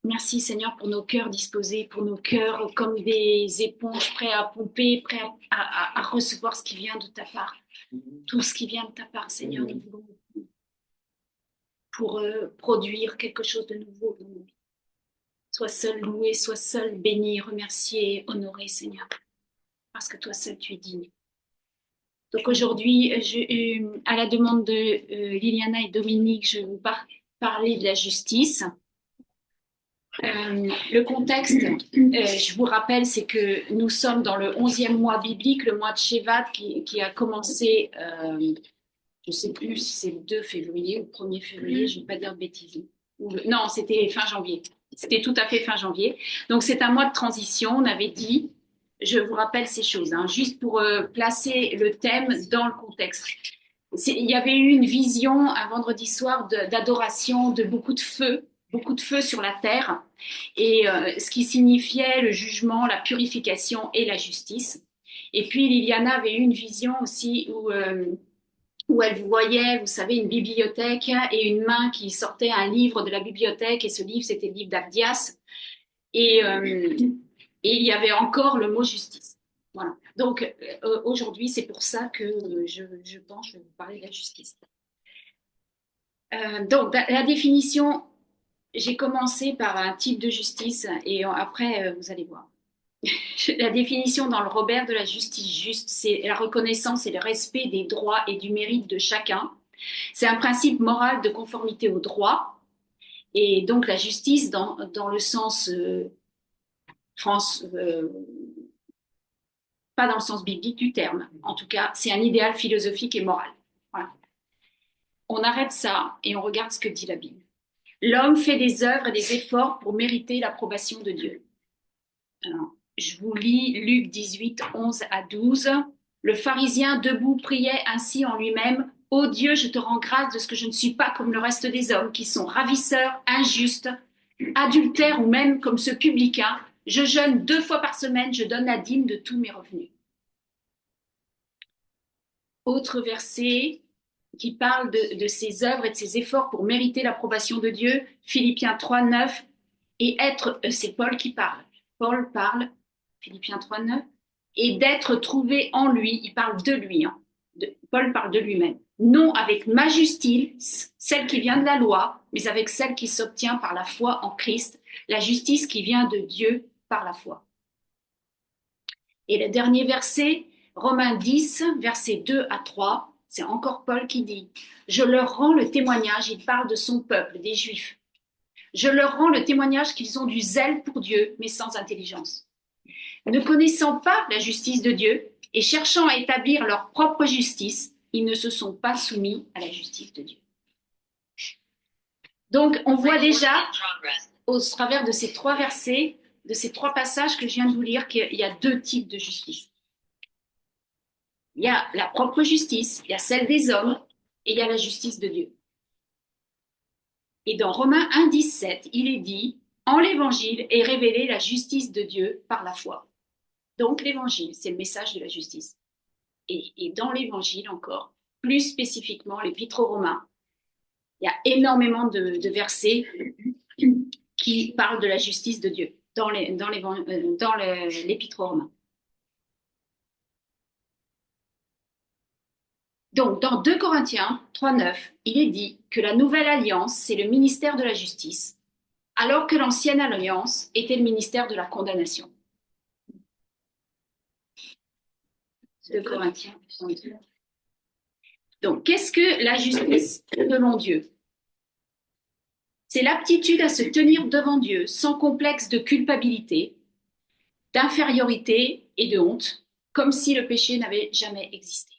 Merci Seigneur pour nos cœurs disposés, pour nos cœurs comme des éponges prêts à pomper, prêts à recevoir ce qui vient de ta part. Tout ce qui vient de ta part, Seigneur, nous voulons pour produire quelque chose de nouveau dans nos vies. Sois seul loué, sois seul béni, remercié, honoré, Seigneur, parce que toi seul tu es digne. Donc aujourd'hui, à la demande de Liliana et Dominique, je vais vous parler de la justice. Le contexte, je vous rappelle, c'est que nous sommes dans le 11e mois biblique, le mois de Shevat, qui a commencé, je ne sais plus si c'est le 2 février ou le 1er février, je ne vais pas dire de bêtises. Non, c'était fin janvier. C'était tout à fait fin janvier. Donc c'est un mois de transition, on avait dit, je vous rappelle ces choses, hein, juste pour placer le thème dans le contexte. Il y avait eu une vision un vendredi soir d'adoration, de beaucoup de feu sur la terre, et ce qui signifiait le jugement, la purification et la justice. Et puis Liliana avait eu une vision aussi où elle voyait, vous savez, une bibliothèque et une main qui sortait un livre de la bibliothèque, et ce livre, c'était le livre d'Abdias, et il y avait encore le mot justice. Voilà. Donc aujourd'hui, c'est pour ça que je pense que je vais vous parler de la justice. Donc la définition, j'ai commencé par un type de justice et après vous allez voir. La définition dans le Robert de la justice juste, c'est la reconnaissance et le respect des droits et du mérite de chacun. C'est un principe moral de conformité au droit. Et donc la justice, dans le sens France, pas dans le sens biblique du terme, en tout cas, c'est un idéal philosophique et moral. Voilà. On arrête ça et on regarde ce que dit la Bible. L'homme fait des œuvres et des efforts pour mériter l'approbation de Dieu. Alors, je vous lis Luc 18, 11 à 12. Le pharisien debout priait ainsi en lui-même: Ô Dieu, je te rends grâce de ce que je ne suis pas comme le reste des hommes, qui sont ravisseurs, injustes, adultères ou même comme ce publicain. Je jeûne 2 fois par semaine, je donne la dîme de tous mes revenus. Autre verset qui parle de ses œuvres et de ses efforts pour mériter l'approbation de Dieu, Philippiens 3, 9, et être, c'est Paul qui parle. Paul parle, Philippiens 3, 9, et d'être trouvé en lui, il parle de lui, hein. Paul parle de lui-même, non avec ma justice, celle qui vient de la loi, mais avec celle qui s'obtient par la foi en Christ, la justice qui vient de Dieu par la foi. Et le dernier verset, Romains 10, versets 2 à 3, c'est encore Paul qui dit: Je leur rends le témoignage, il parle de son peuple, des Juifs. Je leur rends le témoignage qu'ils ont du zèle pour Dieu, mais sans intelligence. Ne connaissant pas la justice de Dieu et cherchant à établir leur propre justice, ils ne se sont pas soumis à la justice de Dieu. Donc, on voit déjà, au travers de ces 3 versets, de ces 3 passages que je viens de vous lire, qu'il y a 2 types de justice. Il y a la propre justice, il y a celle des hommes, et il y a la justice de Dieu. Et dans Romains 1, 17, il est dit: En l'évangile est révélée la justice de Dieu par la foi. Donc l'évangile, c'est le message de la justice. Et dans l'évangile encore, plus spécifiquement l'épître aux Romains, il y a énormément de versets qui parlent de la justice de Dieu dans l'épître aux Romains. Donc, dans 2 Corinthiens 3, 9, il est dit que la nouvelle alliance, c'est le ministère de la justice, alors que l'ancienne alliance était le ministère de la condamnation. 2 Corinthiens. Donc, qu'est-ce que la justice selon Dieu? C'est l'aptitude à se tenir devant Dieu sans complexe de culpabilité, d'infériorité et de honte, comme si le péché n'avait jamais existé.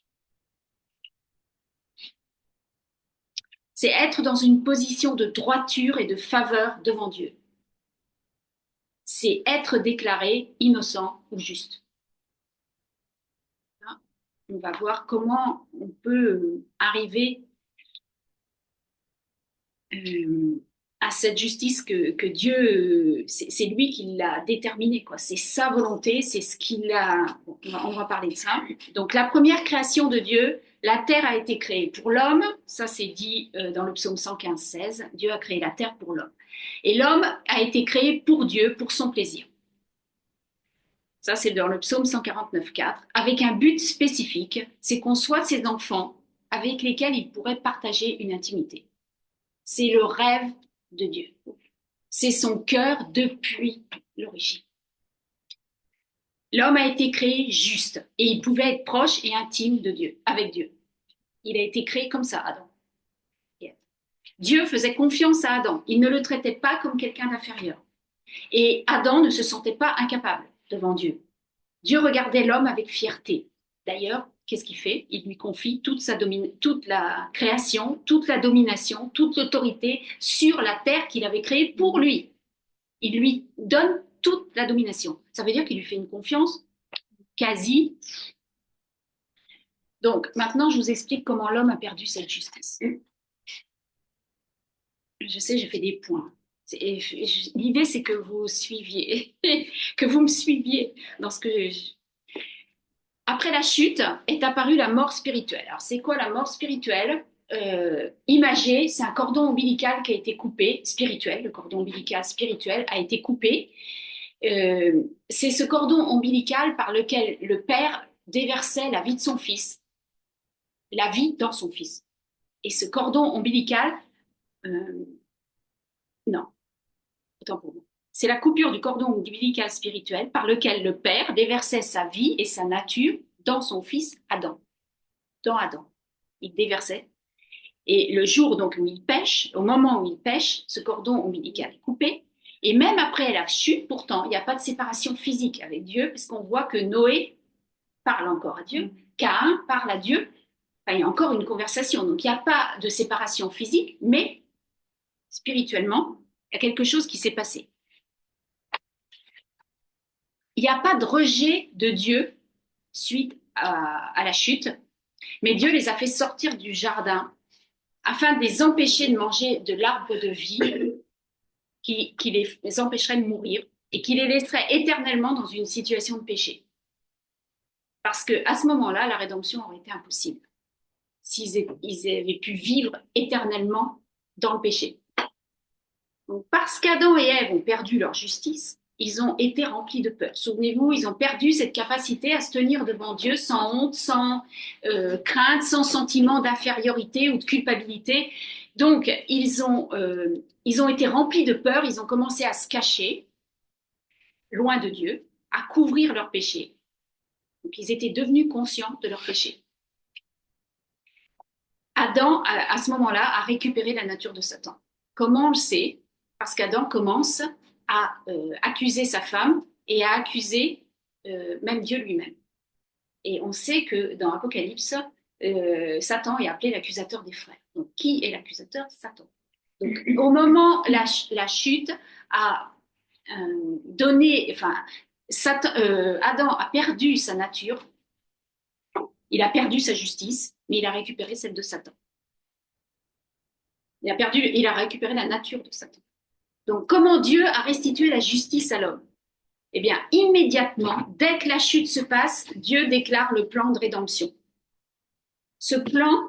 C'est être dans une position de droiture et de faveur devant Dieu. C'est être déclaré innocent ou juste. On va voir comment on peut arriver à cette justice que Dieu, c'est lui qui l'a déterminée, quoi. C'est sa volonté, c'est ce qu'il a. Bon, on va parler de ça. Donc, la première création de Dieu, la terre a été créée pour l'homme. Ça, c'est dit dans le psaume 115:16. Dieu a créé la terre pour l'homme. Et l'homme a été créé pour Dieu, pour son plaisir. Ça, c'est dans le psaume 149:4, avec un but spécifique, c'est qu'on soit ses enfants avec lesquels il pourrait partager une intimité. C'est le rêve de Dieu. C'est son cœur depuis l'origine. L'homme a été créé juste et il pouvait être proche et intime de Dieu, avec Dieu. Il a été créé comme ça, Adam. Dieu faisait confiance à Adam. Il ne le traitait pas comme quelqu'un d'inférieur. Et Adam ne se sentait pas incapable devant Dieu. Dieu regardait l'homme avec fierté. D'ailleurs, qu'est-ce qu'il fait? Il lui confie toute la création, toute la domination, toute l'autorité sur la terre qu'il avait créée pour lui. Il lui donne toute la domination. Ça veut dire qu'il lui fait une confiance quasi. Donc, maintenant, je vous explique comment l'homme a perdu cette justice. Je sais, j'ai fait des points. L'idée, c'est que vous suiviez, que vous me suiviez dans ce que Après la chute est apparue la mort spirituelle. Alors, c'est quoi la mort spirituelle? Imagée, c'est un cordon ombilical qui a été coupé, spirituel, le cordon ombilical spirituel a été coupé. C'est ce cordon ombilical par lequel le Père déversait la vie de son Fils, la vie dans son Fils. Et ce cordon ombilical, non, autant pour moi. C'est la coupure du cordon ombilical spirituel par lequel le Père déversait sa vie et sa nature dans son Fils Adam. Dans Adam. Il déversait. Et le jour donc où il pêche, au moment où il pêche, ce cordon ombilical est coupé. Et même après la chute, pourtant, il n'y a pas de séparation physique avec Dieu, puisqu'on voit que Noé parle encore à Dieu, Caïn parle à Dieu. Enfin, il y a encore une conversation. Donc, il n'y a pas de séparation physique, mais spirituellement, il y a quelque chose qui s'est passé. Il n'y a pas de rejet de Dieu suite à la chute, mais Dieu les a fait sortir du jardin afin de les empêcher de manger de l'arbre de vie qui les empêcherait de mourir et qui les laisserait éternellement dans une situation de péché. Parce qu'à ce moment-là, la rédemption aurait été impossible s'ils avaient pu vivre éternellement dans le péché. Donc, parce qu'Adam et Ève ont perdu leur justice, ils ont été remplis de peur. Souvenez-vous, ils ont perdu cette capacité à se tenir devant Dieu sans honte, sans crainte, sans sentiment d'infériorité ou de culpabilité. Donc, ils ont été remplis de peur, ils ont commencé à se cacher, loin de Dieu, à couvrir leurs péchés. Donc, ils étaient devenus conscients de leurs péchés. Adam, à ce moment-là, a récupéré la nature de Satan. Comment on le sait? Parce qu'Adam commence à accuser sa femme et à accuser même Dieu lui-même. Et on sait que dans Apocalypse, Satan est appelé l'accusateur des frères. Donc, qui est l'accusateur? Satan. Donc, au moment la chute a donné, enfin, Adam a perdu sa nature, il a perdu sa justice, mais il a récupéré celle de Satan. Il a récupéré la nature de Satan. Donc, comment Dieu a restitué la justice à l'homme? Eh bien, immédiatement, dès que la chute se passe, Dieu déclare le plan de rédemption. Ce plan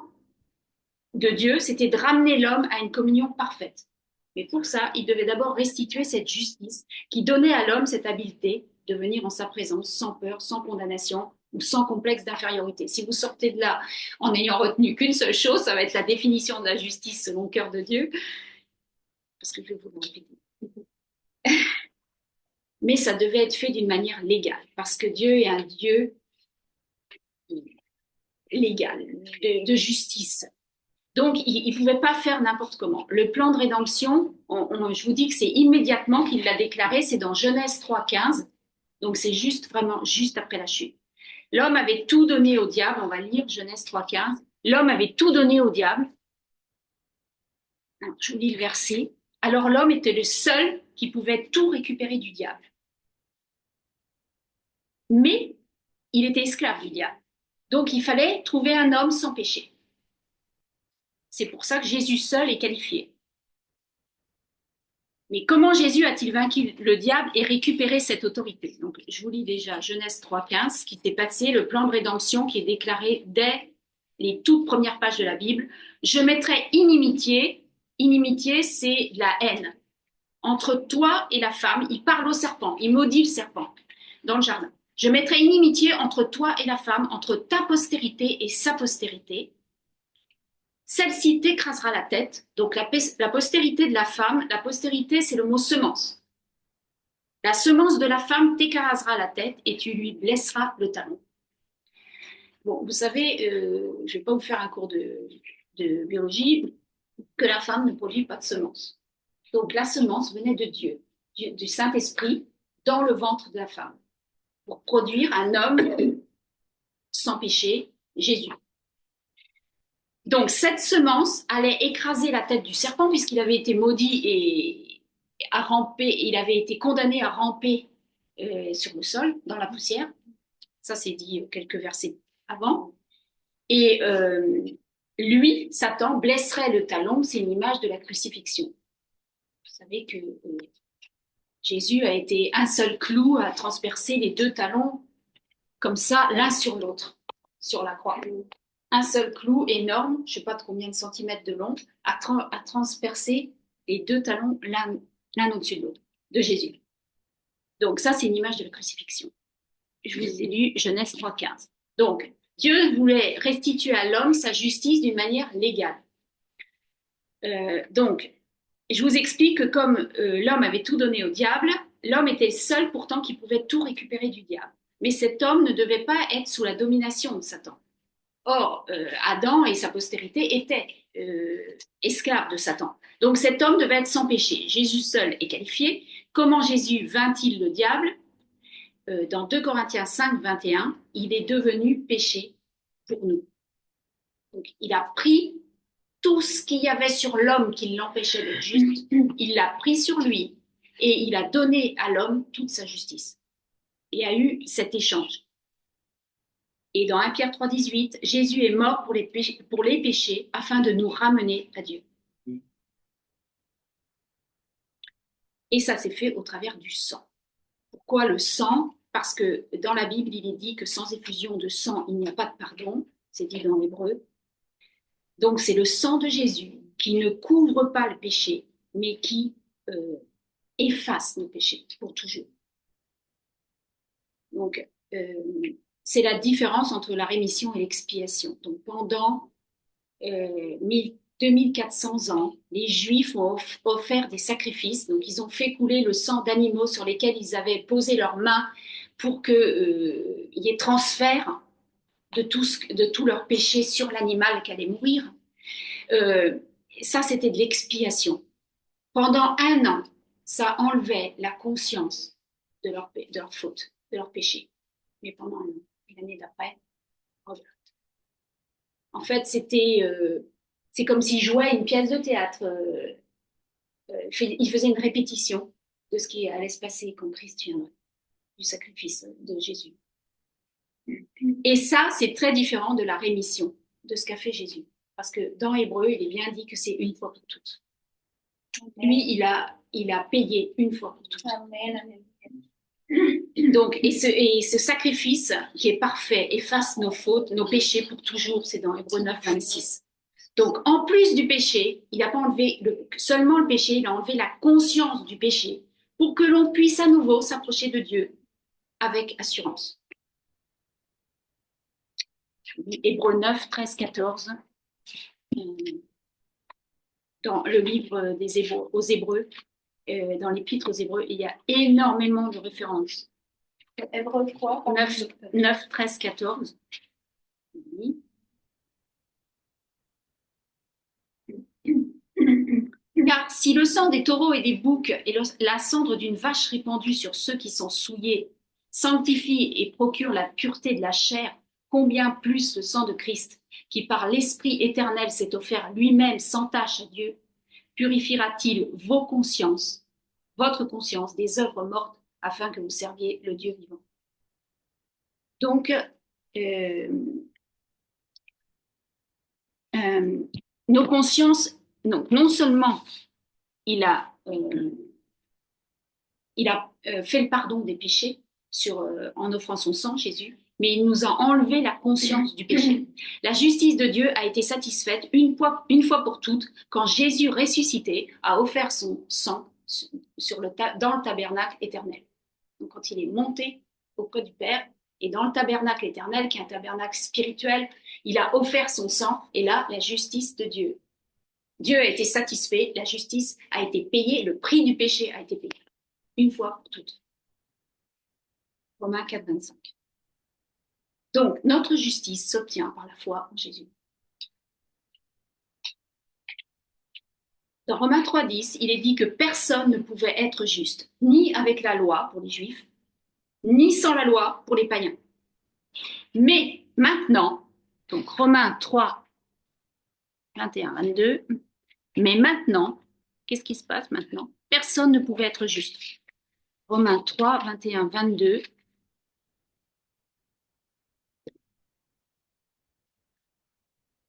de Dieu, c'était de ramener l'homme à une communion parfaite. Mais pour ça, il devait d'abord restituer cette justice qui donnait à l'homme cette habileté de venir en sa présence sans peur, sans condamnation ou sans complexe d'infériorité. Si vous sortez de là en n'ayant retenu qu'une seule chose, ça va être la définition de la justice selon le cœur de Dieu. Parce que je vais vous le répéter. Mais ça devait être fait d'une manière légale, parce que Dieu est un Dieu légal, de justice. Donc, il ne pouvait pas faire n'importe comment. Le plan de rédemption, je vous dis que c'est immédiatement qu'il l'a déclaré, c'est dans Genèse 3:15, donc c'est juste, vraiment, juste après la chute. L'homme avait tout donné au diable, on va lire Genèse 3:15. L'homme avait tout donné au diable. Je vous lis le verset. Alors l'homme était le seul qui pouvait tout récupérer du diable. Mais il était esclave du diable. Donc il fallait trouver un homme sans péché. C'est pour ça que Jésus seul est qualifié. Mais comment Jésus a-t-il vaincu le diable et récupéré cette autorité? Donc, je vous lis déjà Genèse 3,15, ce qui s'est passé, le plan de rédemption qui est déclaré dès les toutes premières pages de la Bible. Je mettrai inimitié. Inimitié, c'est la haine entre toi et la femme. Il parle au serpent, il maudit le serpent dans le jardin. Je mettrai inimitié entre toi et la femme, entre ta postérité et sa postérité. Celle-ci t'écrasera la tête. Donc la postérité de la femme, la postérité, c'est le mot semence. La semence de la femme t'écrasera la tête et tu lui blesseras le talon. Bon, vous savez, je ne vais pas vous faire un cours de biologie, que la femme ne produit pas de semence. Donc la semence venait de Dieu, du Saint-Esprit, dans le ventre de la femme, pour produire un homme sans péché, Jésus. Donc cette semence allait écraser la tête du serpent puisqu'il avait été maudit et à ramper, il avait été condamné à ramper sur le sol, dans la poussière. Ça, c'est dit quelques versets avant. Et lui, Satan, blesserait le talon, c'est une image de la crucifixion. Vous savez que Jésus a été un seul clou à transpercer les deux talons comme ça, l'un sur l'autre, sur la croix. Un seul clou énorme, je ne sais pas de combien de centimètres de long, à transpercer les deux talons l'un au-dessus de l'autre, de Jésus. Donc ça, c'est une image de la crucifixion. Je vous ai lu Genèse 3,15. Donc, Dieu voulait restituer à l'homme sa justice d'une manière légale. Donc, je vous explique que comme l'homme avait tout donné au diable, l'homme était le seul pourtant qui pouvait tout récupérer du diable. Mais cet homme ne devait pas être sous la domination de Satan. Or, Adam et sa postérité étaient esclaves de Satan. Donc cet homme devait être sans péché. Jésus seul est qualifié. Comment Jésus vainc-il le diable? Dans 2 Corinthiens 5, 21, il est devenu péché pour nous. Donc il a pris tout ce qu'il y avait sur l'homme qui l'empêchait d'être juste, il l'a pris sur lui et il a donné à l'homme toute sa justice. Il y a eu cet échange. Et dans 1 Pierre 3, 18, Jésus est mort pour les péchés afin de nous ramener à Dieu. Et ça s'est fait au travers du sang. Pourquoi le sang? Parce que dans la Bible, il est dit que sans effusion de sang, il n'y a pas de pardon. C'est dit dans l'hébreu. Donc c'est le sang de Jésus qui ne couvre pas le péché, mais qui efface nos péchés pour toujours. Donc, c'est la différence entre la rémission et l'expiation. Donc, pendant 2400 ans, les Juifs ont offert des sacrifices. Donc, ils ont fait couler le sang d'animaux sur lesquels ils avaient posé leurs mains pour qu'il y ait transfert de tout leur péché sur l'animal qui allait mourir. Ça, c'était de l'expiation. Pendant un an, ça enlevait la conscience de leur faute, de leur péché. Mais pendant un an, l'année d'après, en fait, c'est comme s'ils jouaient une pièce de théâtre. Ils faisaient une répétition de ce qui allait se passer quand Christ viendrait, du sacrifice de Jésus. Et ça, c'est très différent de la rémission, de ce qu'a fait Jésus. Parce que dans Hébreu, il est bien dit que c'est une fois pour toutes. Lui, il a payé une fois pour toutes. Donc, et ce sacrifice qui est parfait efface nos fautes, nos péchés pour toujours, c'est dans Hébreux 9, 26. Donc, en plus du péché, il n'a pas enlevé seulement le péché, il a enlevé la conscience du péché pour que l'on puisse à nouveau s'approcher de Dieu avec assurance. Hébreux 9, 13, 14. Dans le livre des Hébreux, aux Hébreux, dans l'épître aux Hébreux, il y a énormément de références. Hébreux quoi? 9, 13, 14. Oui. Car si le sang des taureaux et des boucs et la cendre d'une vache répandue sur ceux qui sont souillés sanctifie et procure la pureté de la chair, combien plus le sang de Christ, qui par l'Esprit éternel s'est offert lui-même sans tache à Dieu, purifiera-t-il vos consciences, votre conscience des œuvres mortes, afin que vous serviez le Dieu vivant. Donc, nos consciences, donc non seulement il a il a fait le pardon des péchés en offrant son sang, Jésus, mais il nous a enlevé la conscience du péché. La justice de Dieu a été satisfaite une fois pour toutes quand Jésus ressuscité a offert son sang dans le tabernacle éternel. Donc quand il est monté auprès du Père, et dans le tabernacle éternel, qui est un tabernacle spirituel, il a offert son sang, et là, la justice de Dieu. Dieu a été satisfait, la justice a été payée, le prix du péché a été payé, une fois pour toutes. Romains 4, 25. Donc, notre justice s'obtient par la foi en Jésus. Dans Romains 3, 10, il est dit que personne ne pouvait être juste, ni avec la loi pour les Juifs, ni sans la loi pour les païens. Mais maintenant, donc Romains 3, 21, 22, mais maintenant, qu'est-ce qui se passe maintenant? Personne ne pouvait être juste. Romains 3, 21, 22.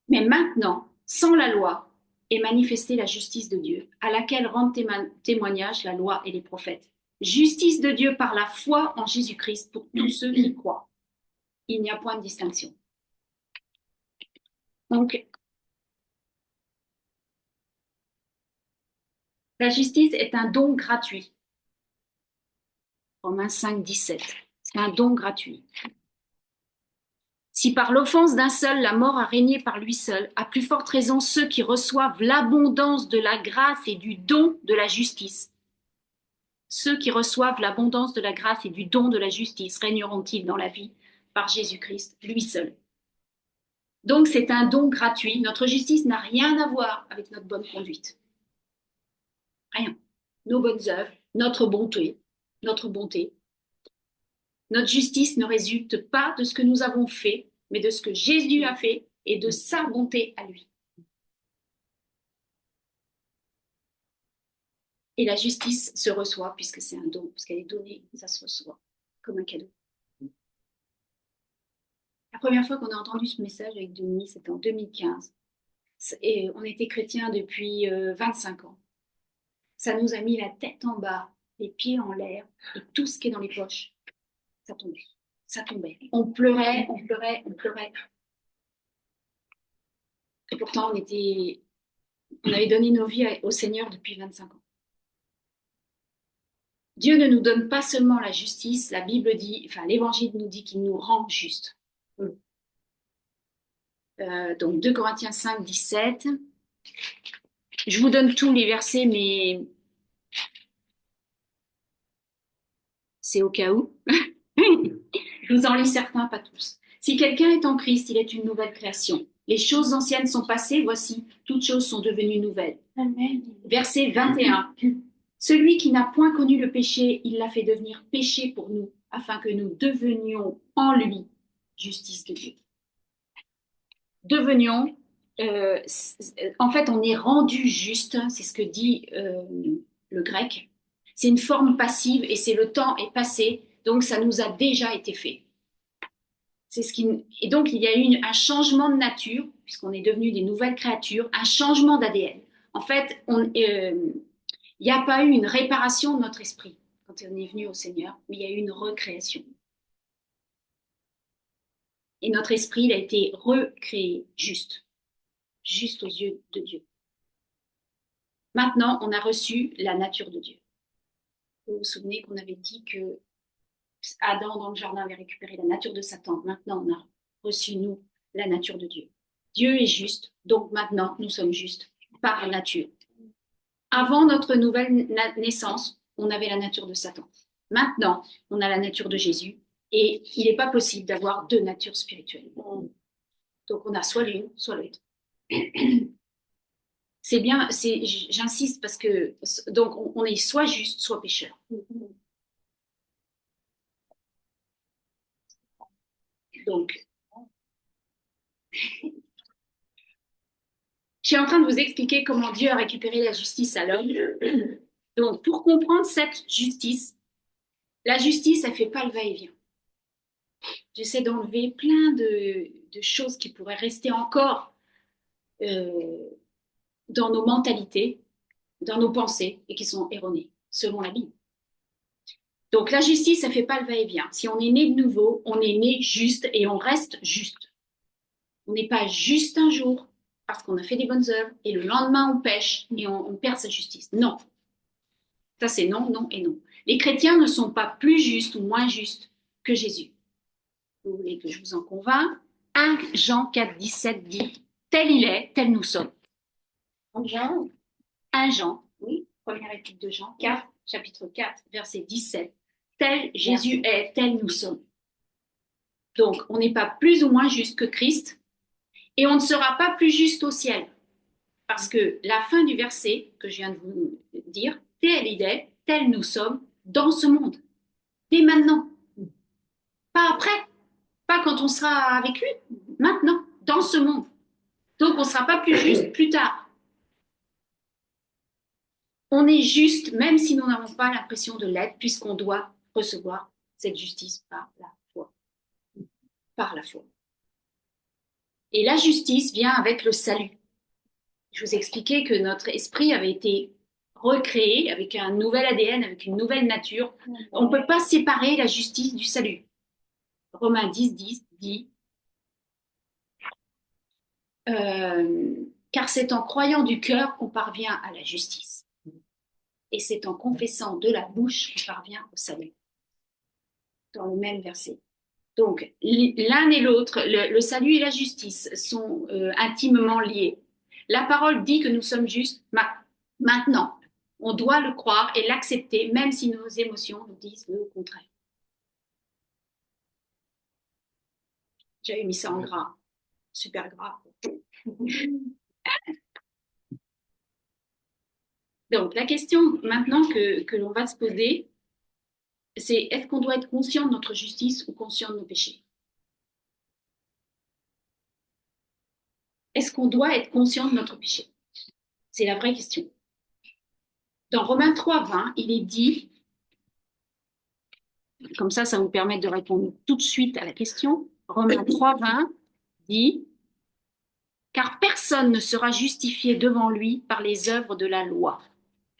Mais maintenant, sans la loi, est manifestée la justice de Dieu, à laquelle rendent témoignage la loi et les prophètes. Justice de Dieu par la foi en Jésus-Christ pour tous ceux qui croient. Il n'y a point de distinction. Donc, la justice est un don gratuit. Romains 5, 17. C'est un don gratuit. Si par l'offense d'un seul, la mort a régné par lui seul, à plus forte raison ceux qui reçoivent l'abondance de la grâce et du don de la justice. Ceux qui reçoivent l'abondance de la grâce et du don de la justice régneront-ils dans la vie par Jésus-Christ, lui seul. Donc c'est un don gratuit. Notre justice n'a rien à voir avec notre bonne conduite. Rien. Nos bonnes œuvres, notre bonté. Notre justice ne résulte pas de ce que nous avons fait, mais de ce que Jésus a fait et de sa bonté à lui. Et la justice se reçoit, puisque c'est un don, parce qu'elle est donnée, ça se reçoit comme un cadeau. La première fois qu'on a entendu ce message avec Denis, c'était en 2015. Et on était chrétiens depuis 25 ans. Ça nous a mis la tête en bas, les pieds en l'air, et tout ce qui est dans les poches, ça tombait. Ça tombait. On pleurait. Et pourtant, on avait donné nos vies au Seigneur depuis 25 ans. Dieu ne nous donne pas seulement la justice, la Bible dit, enfin l'Évangile nous dit qu'il nous rend justes. Donc 2 Corinthiens 5, 17. Je vous donne tous les versets, mais c'est au cas où. Je vous en lis certains, pas tous. Si quelqu'un est en Christ, il est une nouvelle création. Les choses anciennes sont passées, voici, toutes choses sont devenues nouvelles. Amen. Verset 21. Celui qui n'a point connu le péché, il l'a fait devenir péché pour nous, afin que nous devenions en lui justice de Dieu. Devenions, en fait, on est rendu juste, c'est ce que dit le grec. C'est une forme passive et c'est le temps est passé, donc ça nous a déjà été fait. Et donc il y a eu un changement de nature, puisqu'on est devenu des nouvelles créatures, un changement d'ADN. En fait, il n'y a pas eu une réparation de notre esprit quand on est venu au Seigneur, mais il y a eu une recréation. Et notre esprit, il a été recréé juste aux yeux de Dieu. Maintenant, on a reçu la nature de Dieu. Vous vous souvenez qu'on avait dit que Adam, dans le jardin, avait récupéré la nature de Satan. Maintenant, on a reçu, nous, la nature de Dieu. Dieu est juste, donc maintenant, nous sommes justes par nature. Avant notre nouvelle naissance, on avait la nature de Satan. Maintenant, on a la nature de Jésus et il n'est pas possible d'avoir deux natures spirituelles. Donc, on a soit l'une, soit l'autre. C'est bien, j'insiste parce que donc on est soit juste, soit pécheur. Donc, je suis en train de vous expliquer comment Dieu a récupéré la justice à l'homme. Donc, pour comprendre cette justice, la justice, elle fait pas le va-et-vient. J'essaie d'enlever plein de choses qui pourraient rester encore dans nos mentalités, dans nos pensées et qui sont erronées, selon la Bible. Donc la justice, ça ne fait pas le va-et-vient. Si on est né de nouveau, on est né juste et on reste juste. On n'est pas juste un jour parce qu'on a fait des bonnes œuvres et le lendemain on pêche et on perd sa justice. Non, ça c'est non, non et non. Les chrétiens ne sont pas plus justes ou moins justes que Jésus. Vous voulez que je vous en convainque? 1 Jean 4, 17 dit, tel il est, tel nous sommes. Jean, 1 Jean, oui, première épître de Jean 4, chapitre 4, verset 17. Tel Jésus est, tel nous sommes. Donc, on n'est pas plus ou moins juste que Christ et on ne sera pas plus juste au ciel. Parce que la fin du verset que je viens de vous dire, tel il est, tel nous sommes dans ce monde. Dès maintenant. Pas après. Pas quand on sera avec lui. Maintenant. Dans ce monde. Donc, on ne sera pas plus juste plus tard. On est juste, même si nous n'avons pas l'impression de l'être, puisqu'on doit recevoir cette justice par la foi. Par la foi. Et la justice vient avec le salut. Je vous ai expliqué que notre esprit avait été recréé avec un nouvel ADN, avec une nouvelle nature. On ne peut pas séparer la justice du salut. Romains 10, 10 dit car c'est en croyant du cœur qu'on parvient à la justice. Et c'est en confessant de la bouche qu'on parvient au salut. Dans le même verset. Donc, l'un et l'autre, le salut et la justice sont intimement liés. La parole dit que nous sommes justes maintenant. On doit le croire et l'accepter, même si nos émotions nous disent le contraire. J'avais mis ça en gras, super gras. Donc, la question maintenant que l'on va se poser, c'est est-ce qu'on doit être conscient de notre justice ou conscient de nos péchés? Est-ce qu'on doit être conscient de notre péché? C'est la vraie question. Dans Romains 3, 20, il est dit, comme ça vous permet de répondre tout de suite à la question. Romains 3, 20 dit, car personne ne sera justifié devant lui par les œuvres de la loi,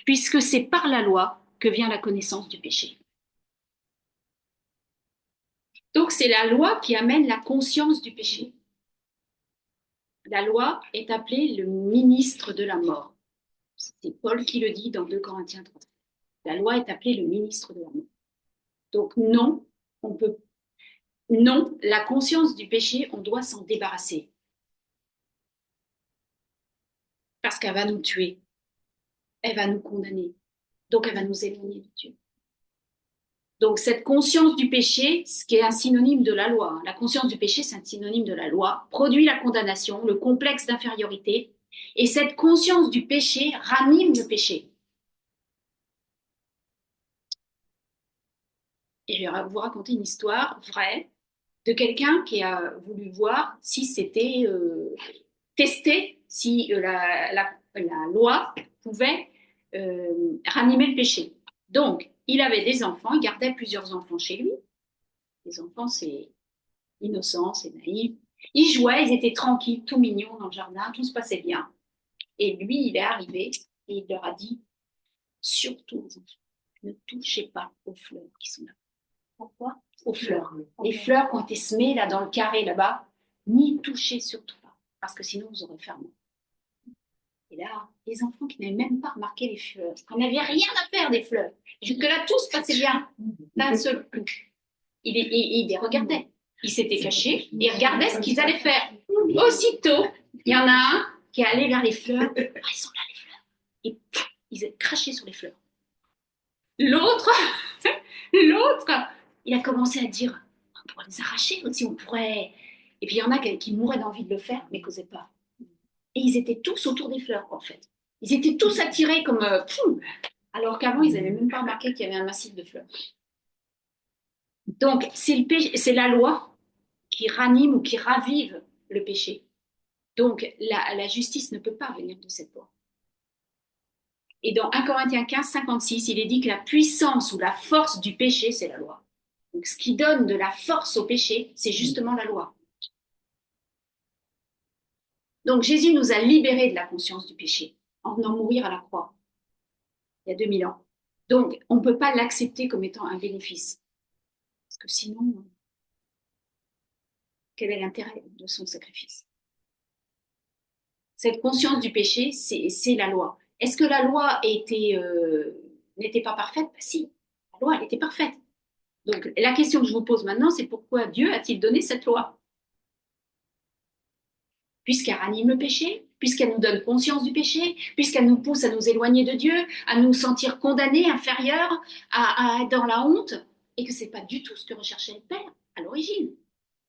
puisque c'est par la loi que vient la connaissance du péché. Donc c'est la loi qui amène la conscience du péché. La loi est appelée le ministre de la mort. C'est Paul qui le dit dans 2 Corinthiens 3. La loi est appelée le ministre de la mort. Donc non, la conscience du péché, on doit s'en débarrasser. Parce qu'elle va nous tuer. Elle va nous condamner. Donc elle va nous éloigner de Dieu. Donc cette conscience du péché, ce qui est un synonyme de la loi, la conscience du péché, c'est un synonyme de la loi, produit la condamnation, le complexe d'infériorité, et cette conscience du péché ranime le péché. Et je vais vous raconter une histoire vraie de quelqu'un qui a voulu voir si c'était testé, si la loi pouvait ranimer le péché. Donc, il avait des enfants, il gardait plusieurs enfants chez lui. Les enfants, c'est innocent, c'est naïf. Ils jouaient, ils étaient tranquilles, tout mignons dans le jardin, tout se passait bien. Et lui, il est arrivé et il leur a dit, surtout les enfants, ne touchez pas aux fleurs qui sont là. Pourquoi? Aux fleurs. Les fleurs qui ont été semées là dans le carré là-bas, n'y touchez surtout pas, parce que sinon vous aurez fermé. Et là, les enfants qui n'avaient même pas remarqué les fleurs, qui n'avaient rien à faire des fleurs, jusque-là tout se passait bien, d'un seul coup. Il les regardait. Ils s'étaient cachés, ils regardaient ce qu'ils allaient faire. Aussitôt, il y en a un qui est allé vers les fleurs. Ah, ils sont là les fleurs. Et pff, ils ont craché sur les fleurs. L'autre, il a commencé à dire, on pourrait les arracher aussi, on pourrait... Et puis il y en a qui mouraient d'envie de le faire, mais n'osaient pas. Et ils étaient tous autour des fleurs, en fait. Ils étaient tous attirés comme... alors qu'avant, ils n'avaient même pas remarqué qu'il y avait un massif de fleurs. Donc, c'est la loi qui ranime ou qui ravive le péché. Donc, la justice ne peut pas venir de cette loi. Et dans 1 Corinthiens 15, 56, il est dit que la puissance ou la force du péché, c'est la loi. Donc, ce qui donne de la force au péché, c'est justement la loi. Donc, Jésus nous a libérés de la conscience du péché en venant mourir à la croix, il y a 2000 ans. Donc, on ne peut pas l'accepter comme étant un bénéfice. Parce que sinon, quel est l'intérêt de son sacrifice? Cette conscience du péché, c'est la loi. Est-ce que la loi n'était pas parfaite? Ben, si, la loi, elle était parfaite. Donc, la question que je vous pose maintenant, c'est pourquoi Dieu a-t-il donné cette loi? Puisqu'elle ranime le péché, puisqu'elle nous donne conscience du péché, puisqu'elle nous pousse à nous éloigner de Dieu, à nous sentir condamnés, inférieurs, à être dans la honte, et que ce n'est pas du tout ce que recherchait le Père à l'origine.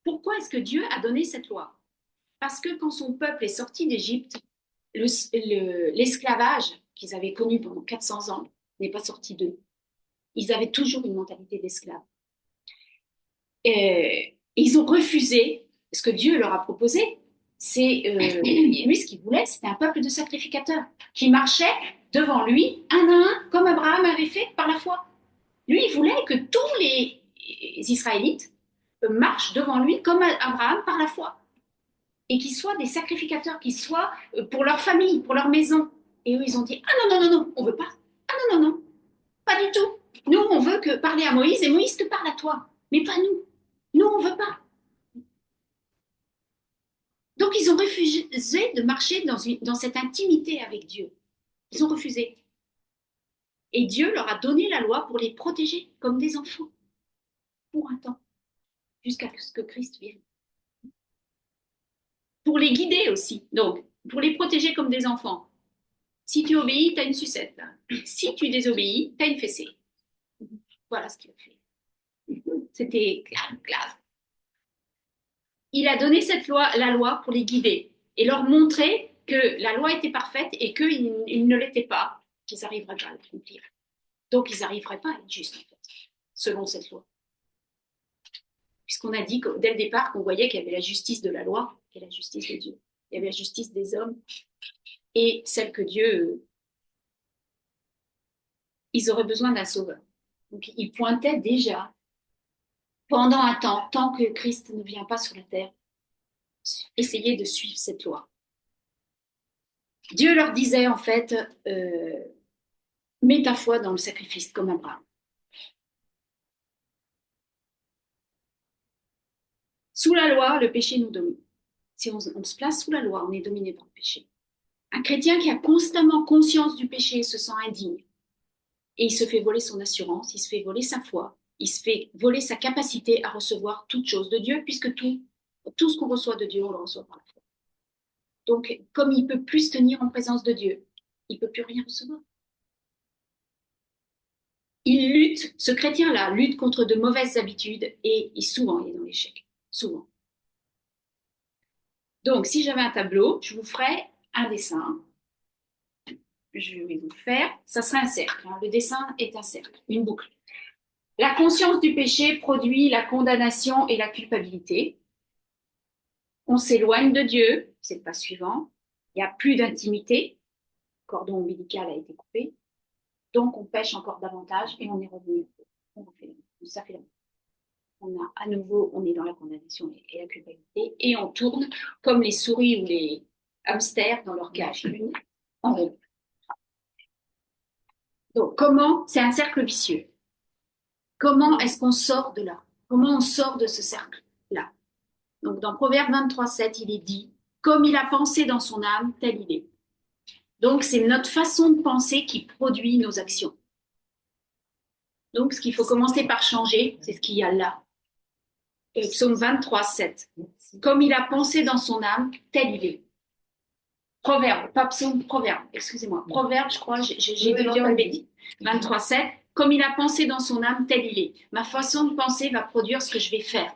Pourquoi est-ce que Dieu a donné cette loi? Parce que quand son peuple est sorti d'Égypte, l'esclavage qu'ils avaient connu pendant 400 ans n'est pas sorti d'eux. Ils avaient toujours une mentalité d'esclave. Ils ont refusé ce que Dieu leur a proposé. Lui, ce qu'il voulait, c'était un peuple de sacrificateurs qui marchait devant lui, un à un, comme Abraham avait fait par la foi. Lui, il voulait que tous les Israélites marchent devant lui comme Abraham par la foi. Et qu'ils soient des sacrificateurs, qu'ils soient pour leur famille, pour leur maison. Et eux, ils ont dit, ah non, non, non, non, on veut pas. Ah non, non, non, pas du tout. Nous, on veut que parler à Moïse et Moïse te parle à toi, mais pas nous. Nous, on veut pas. Donc, ils ont refusé de marcher dans cette intimité avec Dieu. Ils ont refusé. Et Dieu leur a donné la loi pour les protéger comme des enfants, pour un temps, jusqu'à ce que Christ vienne. Pour les guider aussi, donc, pour les protéger comme des enfants. Si tu obéis, tu as une sucette. Si tu désobéis, tu as une fessée. Voilà ce qu'il a fait. C'était clair. Il a donné la loi pour les guider et leur montrer que la loi était parfaite et qu'ils ne l'étaient pas, qu'ils n'arriveraient pas à l'accomplir. Donc, ils n'arriveraient pas à être justes, en fait, selon cette loi. Puisqu'on a dit dès le départ qu'on voyait qu'il y avait la justice de la loi et la justice de Dieu. Il y avait la justice des hommes et celle que Dieu... Ils auraient besoin d'un sauveur. Donc, il pointait déjà, pendant un temps, tant que Christ ne vient pas sur la terre, essayer de suivre cette loi. Dieu leur disait, en fait, mets ta foi dans le sacrifice, comme Abraham. Sous la loi, le péché nous domine. Si on se place sous la loi, on est dominé par le péché. Un chrétien qui a constamment conscience du péché se sent indigne. Et il se fait voler son assurance, il se fait voler sa foi, il se fait voler sa capacité à recevoir toute chose de Dieu, puisque tout ce qu'on reçoit de Dieu, on le reçoit par la foi. Donc, comme il ne peut plus se tenir en présence de Dieu, il ne peut plus rien recevoir. Il lutte, ce chrétien-là lutte contre de mauvaises habitudes et souvent il est dans l'échec. Souvent. Donc, si j'avais un tableau, je vous ferais un dessin. Je vais vous le faire. Ça serait un cercle. Le dessin est un cercle, une boucle. La conscience du péché produit la condamnation et la culpabilité. On s'éloigne de Dieu, c'est le pas suivant. Il n'y a plus d'intimité. Le cordon ombilical a été coupé. Donc, on pêche encore davantage et on est revenu. Ça fait la même. À nouveau, on est dans la condamnation et la culpabilité, et on tourne comme les souris ou les hamsters dans leur cage, l'une en rond. Donc, c'est un cercle vicieux. Comment est-ce qu'on sort de là? Comment on sort de ce cercle-là? Donc, dans Proverbe 23:7, il est dit, comme il a pensé dans son âme, tel il est. Donc, c'est notre façon de penser qui produit nos actions. Donc, ce qu'il faut commencer par changer, c'est ce qu'il y a là. Psaume 23:7. Comme il a pensé dans son âme, tel il est. Proverbe, pas psaume, proverbe, excusez-moi. Proverbe, je crois, j'ai dû dire une bêtise. 23:7. Comme il a pensé dans son âme, tel il est. Ma façon de penser va produire ce que je vais faire.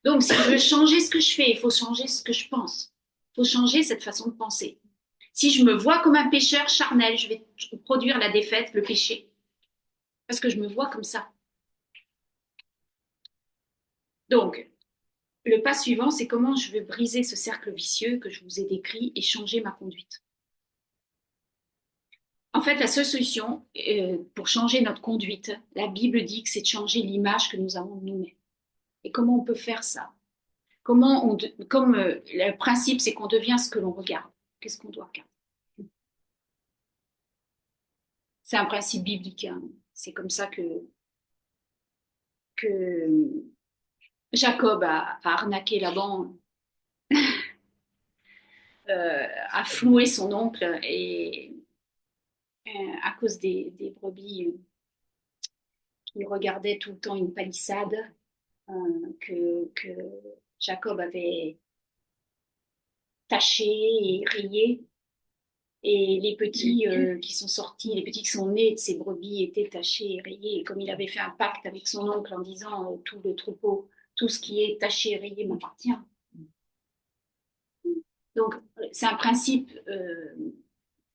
Donc, si je veux changer ce que je fais, il faut changer ce que je pense. Il faut changer cette façon de penser. Si je me vois comme un pécheur charnel, je vais produire la défaite, le péché. Parce que je me vois comme ça. Donc, le pas suivant, c'est comment je vais briser ce cercle vicieux que je vous ai décrit et changer ma conduite. En fait, la seule solution pour changer notre conduite, la Bible dit que c'est de changer l'image que nous avons de nous-mêmes. Et comment on peut faire ça? Comme le principe, c'est qu'on devient ce que l'on regarde. Qu'est-ce qu'on doit regarder? C'est un principe biblique, hein. C'est comme ça que Jacob a arnaqué Laban, a floué son oncle et à cause des brebis qui regardaient tout le temps une palissade que Jacob avait taché et rayé. Et les petits qui sont sortis, les petits qui sont nés de ces brebis étaient tachés et rayés. Et comme il avait fait un pacte avec son oncle en disant tout le troupeau, tout ce qui est taché et rayé m'appartient. Donc c'est un principe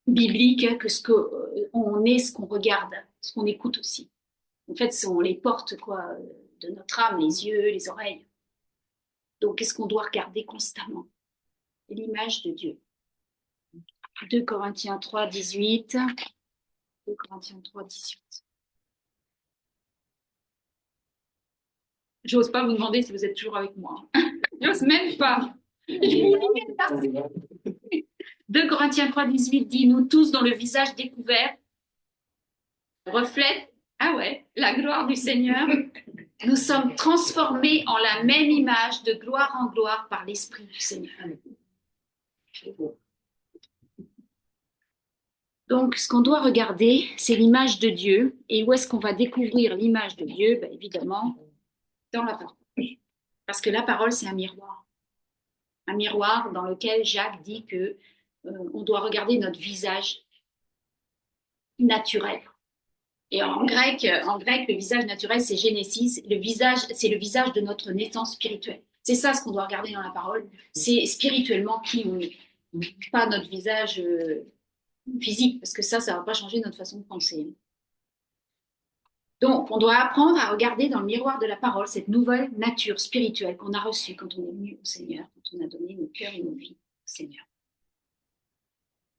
biblique que on est ce qu'on regarde, ce qu'on écoute aussi. En fait, on les porte quoi, de notre âme, les yeux, les oreilles. Donc qu'est-ce qu'on doit regarder constamment? L'image de Dieu. 2 Corinthiens 3, 18. 2 Corinthiens 3, 18. J'ose pas vous demander si vous êtes toujours avec moi. J'ose même pas. Je vous lis ça. 2 Corinthiens 3, 18 dit, nous tous dont le visage découvert reflète, ah ouais, la gloire du Seigneur, nous sommes transformés en la même image de gloire en gloire par l'Esprit du Seigneur. Donc, ce qu'on doit regarder, c'est l'image de Dieu. Et où est-ce qu'on va découvrir l'image de Dieu? Ben, évidemment, dans la parole. Parce que la parole, c'est un miroir. Un miroir dans lequel Jacques dit que on doit regarder notre visage naturel. Et en grec, le visage naturel, c'est Génésis. Le visage, c'est le visage de notre naissance spirituelle. C'est ça ce qu'on doit regarder dans la parole. C'est spirituellement qui on est. Pas notre visage physique, parce que ça va pas changer notre façon de penser. Donc, on doit apprendre à regarder dans le miroir de la parole cette nouvelle nature spirituelle qu'on a reçue quand on est venu au Seigneur, quand on a donné nos cœurs et nos vies au Seigneur.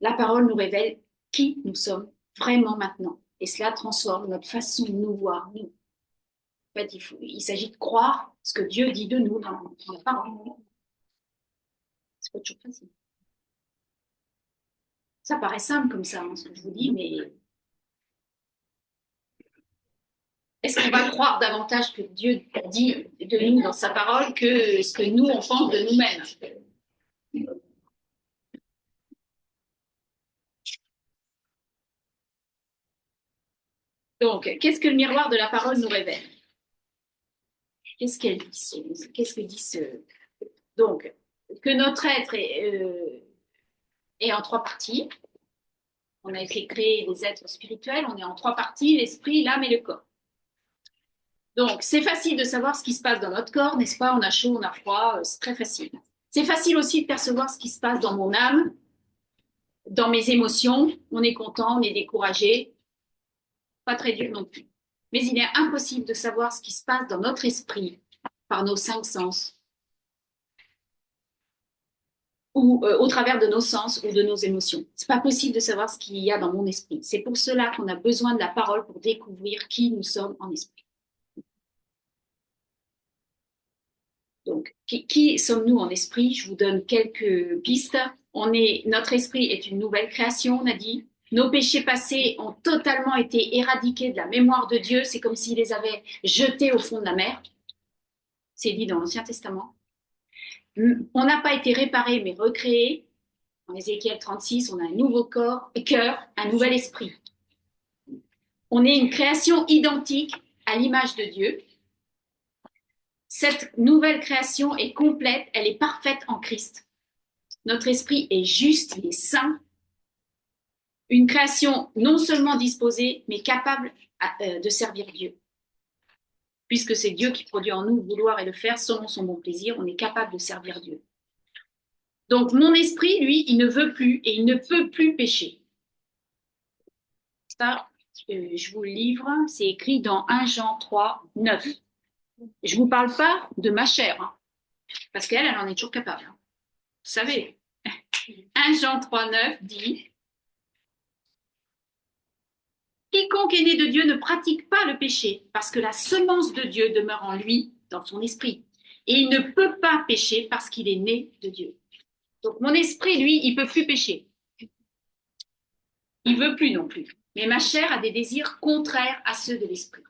La parole nous révèle qui nous sommes vraiment maintenant. Et cela transforme notre façon de nous voir, nous. En fait, il s'agit de croire ce que Dieu dit de nous dans la parole. C'est pas toujours facile. Ça paraît simple comme ça, hein, ce que je vous dis, mais est-ce qu'on va croire davantage que Dieu dit de nous dans sa parole que ce que nous, on pense de nous-mêmes? Donc, qu'est-ce que le miroir de la parole nous révèle? Qu'est-ce qu'elle dit? Qu'est-ce que dit ce... Donc, que notre être est en trois parties. On a été créé des êtres spirituels, on est en trois parties, l'esprit, l'âme et le corps. Donc, c'est facile de savoir ce qui se passe dans notre corps, n'est-ce pas? On a chaud, on a froid, c'est très facile. C'est facile aussi de percevoir ce qui se passe dans mon âme, dans mes émotions. On est content, on est découragé. Pas très dur non plus. Mais il est impossible de savoir ce qui se passe dans notre esprit par nos cinq sens ou au travers de nos sens ou de nos émotions. C'est pas possible de savoir ce qu'il y a dans mon esprit. C'est pour cela qu'on a besoin de la parole pour découvrir qui nous sommes en esprit. Donc, qui sommes-nous en esprit? Je vous donne quelques pistes. Notre esprit est une nouvelle création, on a dit. Nos péchés passés ont totalement été éradiqués de la mémoire de Dieu. C'est comme s'il les avait jetés au fond de la mer. C'est dit dans l'Ancien Testament. On n'a pas été réparé, mais recréé. En Ézéchiel 36, on a un nouveau cœur, un nouvel esprit. On est une création identique à l'image de Dieu. Cette nouvelle création est complète, elle est parfaite en Christ. Notre esprit est juste, il est saint. Une création non seulement disposée, mais capable de servir Dieu. Puisque c'est Dieu qui produit en nous le vouloir et le faire selon son bon plaisir, on est capable de servir Dieu. Donc mon esprit, lui, il ne veut plus et il ne peut plus pécher. Ça, je vous le livre, c'est écrit dans 1 Jean 3, 9. Je ne vous parle pas de ma chair, hein, parce qu'elle, elle en est toujours capable. Hein. Vous savez, 1 Jean 3, 9 dit « Quiconque est né de Dieu ne pratique pas le péché, parce que la semence de Dieu demeure en lui, dans son esprit. Et il ne peut pas pécher parce qu'il est né de Dieu. » Donc mon esprit, lui, il ne peut plus pécher. Il ne veut plus non plus. Mais ma chair a des désirs contraires à ceux de l'esprit.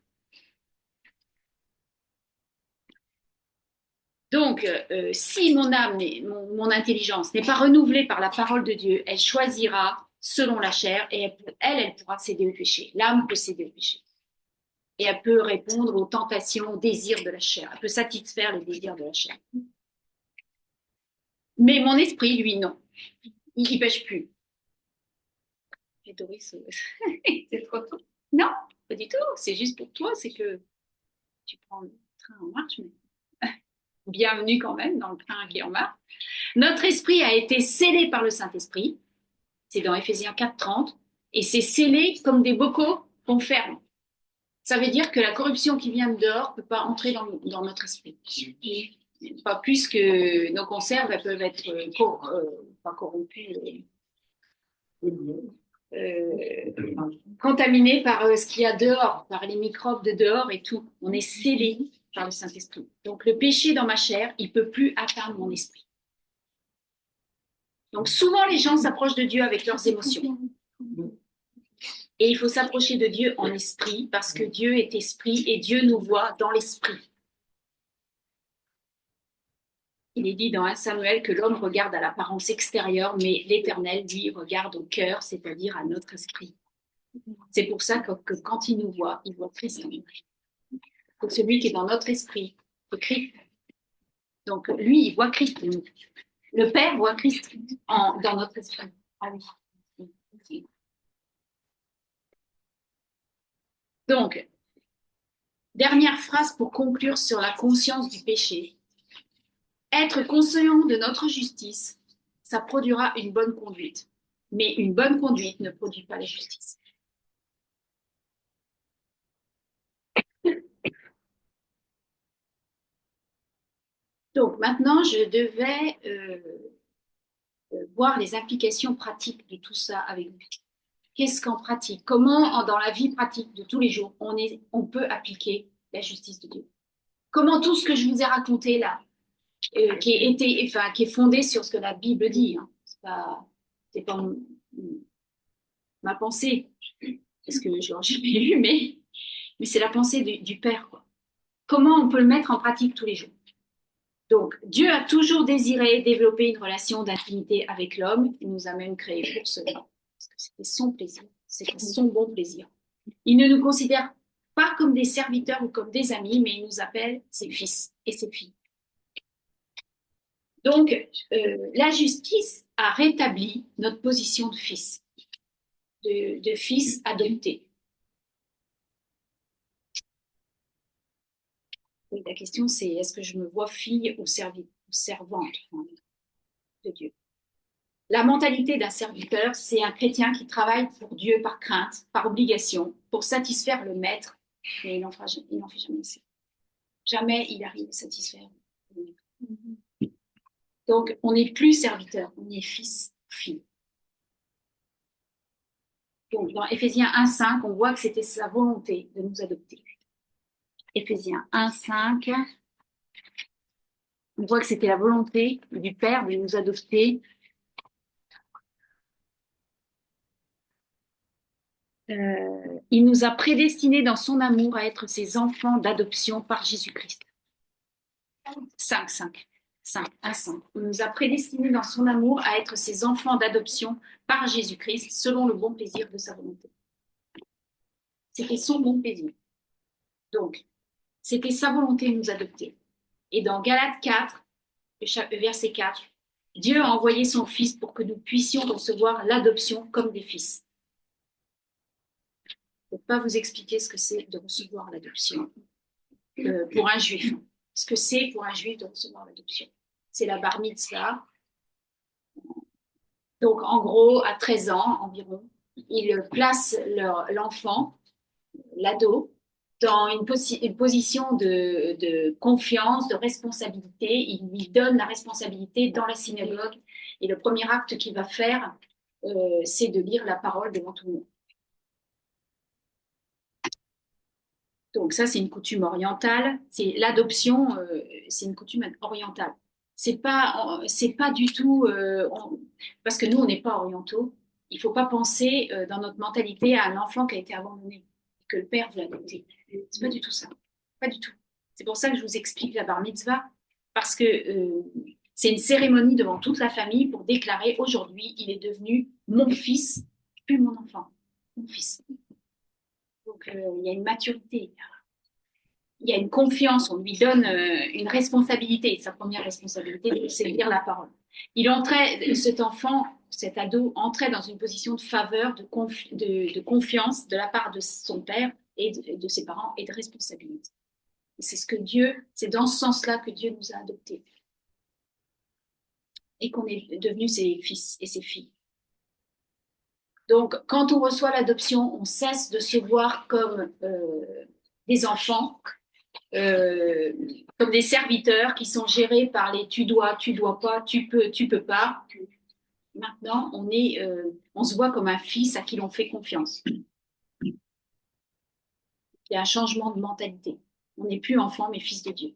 Donc, si mon âme, mon intelligence n'est pas renouvelée par la parole de Dieu, elle choisira selon la chair et elle pourra céder au péché. L'âme peut céder au péché. Et elle peut répondre aux tentations, aux désirs de la chair. Elle peut satisfaire les désirs de la chair. Mais mon esprit, lui, non. Il ne pêche plus. C'est trop tôt. Non, pas du tout. C'est juste pour toi, c'est que tu prends le train en marche, mais bienvenue quand même dans le train qui est en marche. Notre esprit a été scellé par le Saint-Esprit. C'est dans Éphésiens 4:30. Et c'est scellé comme des bocaux qu'on ferme. Ça veut dire que la corruption qui vient de dehors ne peut pas entrer dans notre esprit. Pas plus que nos conserves, elles peuvent être pas corrompues, contaminées par ce qu'il y a dehors, par les microbes de dehors et tout. On est scellé par le Saint-Esprit. Donc le péché dans ma chair, il ne peut plus atteindre mon esprit. Donc souvent les gens s'approchent de Dieu avec leurs émotions. Et il faut s'approcher de Dieu en esprit parce que Dieu est esprit et Dieu nous voit dans l'esprit. Il est dit dans 1 Samuel que l'homme regarde à l'apparence extérieure, mais l'Éternel, lui, regarde au cœur, c'est-à-dire à notre esprit. C'est pour ça que quand il nous voit, il voit Christ en nous. Donc celui qui est dans notre esprit, c'est Christ. Donc lui, il voit Christ en nous. Le Père voit Christ dans notre esprit. Ah oui. Donc, dernière phrase pour conclure sur la conscience du péché. Être conscient de notre justice, ça produira une bonne conduite. Mais une bonne conduite ne produit pas la justice. Donc maintenant, je devais voir les implications pratiques de tout ça avec vous. Qu'est-ce qu'en pratique? Comment, dans la vie pratique de tous les jours, on peut appliquer la justice de Dieu? Comment tout ce que je vous ai raconté là, qui est fondé sur ce que la Bible dit, hein, c'est pas ma pensée, parce que je l'ai jamais lu, mais c'est la pensée du Père, quoi. Comment on peut le mettre en pratique tous les jours? Donc, Dieu a toujours désiré développer une relation d'intimité avec l'homme. Il nous a même créés pour cela, parce que c'était son plaisir, c'était son bon plaisir. Il ne nous considère pas comme des serviteurs ou comme des amis, mais il nous appelle ses fils et ses filles. Donc, la justice a rétabli notre position de fils, de fils adopté. Et la question, c'est est-ce que je me vois fille ou servante de Dieu? La mentalité d'un serviteur, c'est un chrétien qui travaille pour Dieu par crainte, par obligation, pour satisfaire le maître, mais il n'en fait jamais assez. Jamais il arrive à satisfaire le maître. Donc, on n'est plus serviteur, on est fils, fille. Donc, dans Éphésiens 1:5, on voit que c'était sa volonté de nous adopter. Éphésiens 1:5, on voit que c'était la volonté du Père de nous adopter. Il nous a prédestinés dans son amour à être ses enfants d'adoption par Jésus-Christ. 5:5. 5. Il nous a prédestinés dans son amour à être ses enfants d'adoption par Jésus-Christ, selon le bon plaisir de sa volonté. C'était son bon plaisir. Donc, c'était sa volonté de nous adopter. Et dans Galates 4, verset 4, Dieu a envoyé son Fils pour que nous puissions recevoir l'adoption comme des fils. Je ne vais pas vous expliquer ce que c'est de recevoir l'adoption pour un juif. Ce que c'est pour un juif de recevoir l'adoption. C'est la bar mitzvah. Donc, en gros, à 13 ans environ, ils placent l'enfant, l'ado, dans une position de confiance, de responsabilité. Ils lui donnent la responsabilité dans la synagogue. Et le premier acte qu'il va faire, c'est de lire la parole devant tout le monde. Donc ça, c'est une coutume orientale. C'est l'adoption, c'est une coutume orientale. C'est pas du tout parce que nous, on n'est pas orientaux. Il ne faut pas penser dans notre mentalité à un enfant qui a été abandonné, que le père veut l'adopter. C'est pas du tout ça. Pas du tout. C'est pour ça que je vous explique la bar mitzvah, parce que c'est une cérémonie devant toute la famille pour déclarer aujourd'hui, il est devenu mon fils, plus mon enfant, mon fils. Donc il y a une maturité, il y a une confiance, on lui donne une responsabilité. Sa première responsabilité, c'est de lire la parole. Cet enfant, cet ado, entrait dans une position de faveur, de confiance de la part de son père et de ses parents et de responsabilité. C'est dans ce sens-là que Dieu nous a adoptés et qu'on est devenus ses fils et ses filles. Donc, quand on reçoit l'adoption, on cesse de se voir comme des enfants, comme des serviteurs qui sont gérés par les tu dois pas, tu peux pas. Maintenant, on se voit comme un fils à qui l'on fait confiance. Il y a un changement de mentalité. On n'est plus enfant, mais fils de Dieu.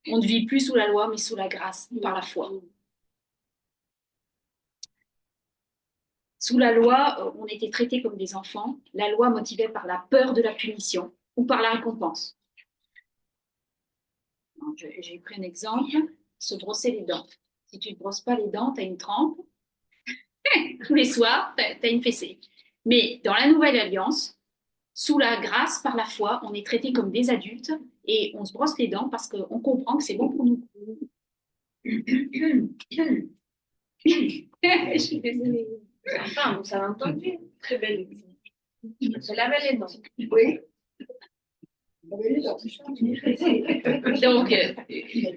On ne vit plus sous la loi, mais sous la grâce, par la foi. Sous la loi, on était traités comme des enfants. La loi motivée par la peur de la punition ou par la récompense. J'ai pris un exemple, se brosser les dents. Si tu ne te brosses pas les dents, tu as une trempe. Tous les soirs, tu as une fessée. Mais dans la nouvelle alliance, sous la grâce, par la foi, on est traité comme des adultes et on se brosse les dents parce qu'on comprend que c'est bon pour nous. Je suis désolée. Enfin, vous avez entendu. Très belle. Se laver les dents. Oui. Donc,